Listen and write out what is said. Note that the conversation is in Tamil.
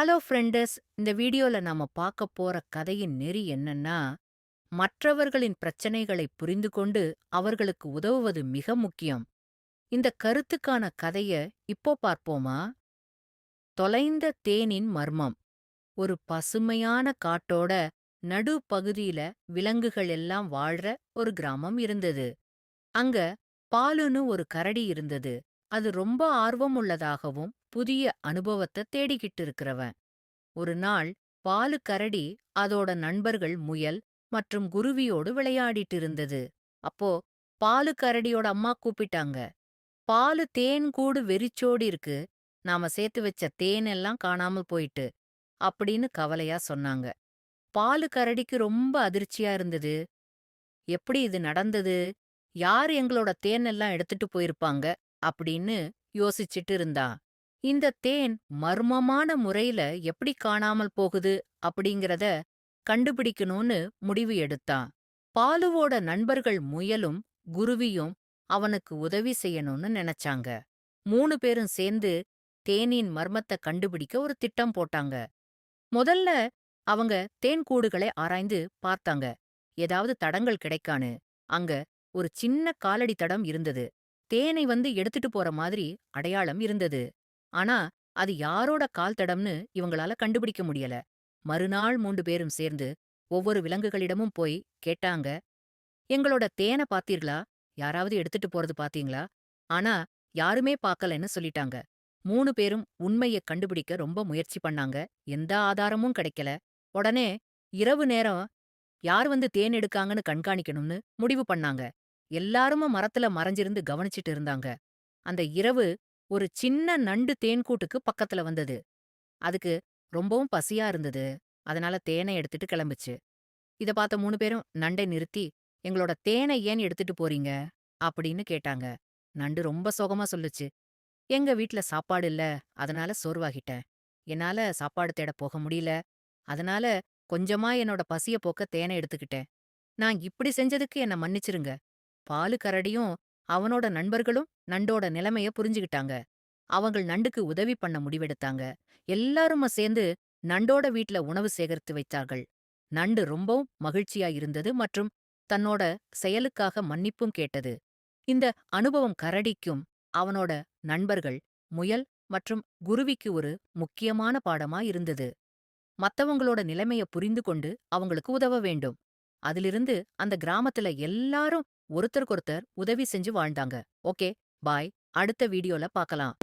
Hello friends. இந்த வீடியோல நாம பார்க்க போற கதையின் நெறி என்னன்னா, மற்றவர்களின் பிரச்சனைகளை புரிந்து கொண்டு அவர்களுக்கு உதவுவது மிக முக்கியம். இந்த கருத்துக்கான கதைய இப்போ பார்ப்போமா? தொலைந்த தேனின் மர்மம். ஒரு பசுமையான காட்டோட நடு பகுதியில விலங்குகள் எல்லாம் வாழ்ற ஒரு கிராமம் இருந்தது. அங்க பாலுன்னு ஒரு கரடி இருந்தது. அது ரொம்ப ஆர்வம் உள்ளதாகவும் புதிய அனுபவத்த தேடிக்கிட்டு இருக்கிறவன். ஒரு நாள் பாலு கரடி அதோட நண்பர்கள் முயல் மற்றும் குருவியோடு விளையாடிட்டு இருந்தது. அப்போ பாலு கரடியோட அம்மா கூப்பிட்டாங்க. பாலு தேன் கூடு வெறிச்சோடி இருக்கு. நாம சேர்த்து வச்ச தேன் எல்லாம் காணாம போயிட்டு அப்படின்னு கவலையா சொன்னாங்க. பாலு கரடிக்கு ரொம்ப அதிர்ச்சியா இருந்தது. எப்படி இது நடந்தது? யார் எங்களோட தேன் எல்லாம் எடுத்துட்டு போயிருப்பாங்க? அப்படின்னு யோசிச்சுட்டு இருந்தா. இந்த தேன் மர்மமான முறையில எப்படி காணாமல் போகுது அப்படிங்கறத கண்டுபிடிக்கணும்னு முடிவு எடுத்தான். பாலுவோட நண்பர்கள் முயலும் குருவியும் அவனுக்கு உதவி செய்யணும்னு நினைச்சாங்க. 3 பேரும் சேர்ந்து தேனின் மர்மத்தை கண்டுபிடிக்க ஒரு திட்டம் போட்டாங்க. முதல்ல அவங்க தேன் கூடுகளை ஆராய்ந்து பார்த்தாங்க. ஏதாவது தடங்கள் கிடைக்கான்னு. அங்க ஒரு சின்ன காலடி தடம் இருந்தது. தேனை எடுத்துட்டு போற மாதிரி அடையாளம் இருந்தது. ஆனா அது யாரோட கால் தடம்னு இவங்களால கண்டுபிடிக்க முடியல. மறுநாள் 3 பேரும் சேர்ந்து ஒவ்வொரு விலங்குகளிடமும் போய் கேட்டாங்க. எங்களோட தேன பாத்தீர்களா? யாராவது எடுத்துட்டு போறது பாத்தீங்களா? ஆனா யாருமே பாக்கலன்னு சொல்லிட்டாங்க. 3 பேரும் உண்மைய கண்டுபிடிக்க ரொம்ப முயற்சி பண்ணாங்க. எந்த ஆதாரமும் கிடைக்கல. உடனே இரவு நேரம் யார் தேன் எடுக்காங்கன்னு கண்காணிக்கணும்னு முடிவு பண்ணாங்க. எல்லாருமே மரத்துல மறைஞ்சிருந்து கவனிச்சிட்டு இருந்தாங்க. அந்த இரவு ஒரு சின்ன நண்டு தேன்கூட்டுக்கு பக்கத்துல வந்தது. அதுக்கு ரொம்பவும் பசியா இருந்தது. அதனால தேனை எடுத்துட்டு கிளம்புச்சு. இத பார்த்த 3 பேரும் நண்டை நிறுத்தி, "எங்களோட தேனை ஏன் எடுத்துட்டு போறீங்க?" அப்படின்னு கேட்டாங்க. நண்டு ரொம்ப சோகமா சொல்லுச்சு. "எங்க வீட்ல சாப்பாடு இல்ல. அதனால சோர்வாகிட்டேன். என்னால சாப்பாடு தேட போக முடியல. அதனால கொஞ்சமா என்னோட பசிய போக்க தேனை எடுத்துக்கிட்டேன். நான் இப்படி செஞ்சதுக்கு என்ன மன்னிச்சிருங்க." பாலு கரடியும் அவனோட நண்பர்களும் நண்டோட நிலைமைய புரிஞ்சுகிட்டாங்க. அவங்கள் நண்டுக்கு உதவி பண்ண முடிவெடுத்தாங்க. எல்லாருமா சேர்ந்து நண்டோட வீட்ல உணவு சேகரித்து வைத்தார்கள். நண்டு ரொம்பவும் மகிழ்ச்சியா இருந்தது மற்றும் தன்னோட செயலுக்காக மன்னிப்பும் கேட்டது. இந்த அனுபவம் கரடிக்கும் அவனோட நண்பர்கள் முயல் மற்றும் குருவிக்கு ஒரு முக்கியமான பாடமா இருந்தது. மத்தவங்களோட நிலைமைய புரிந்து கொண்டு அவங்களுக்கு உதவ வேண்டும். அதிலிருந்து அந்த கிராமத்துல எல்லாரும் ஒருத்தருக்கொருத்தர் உதவி செஞ்சு வாழ்ந்தாங்க. ஓகே, பாய். அடுத்த வீடியோல பார்க்கலாம்.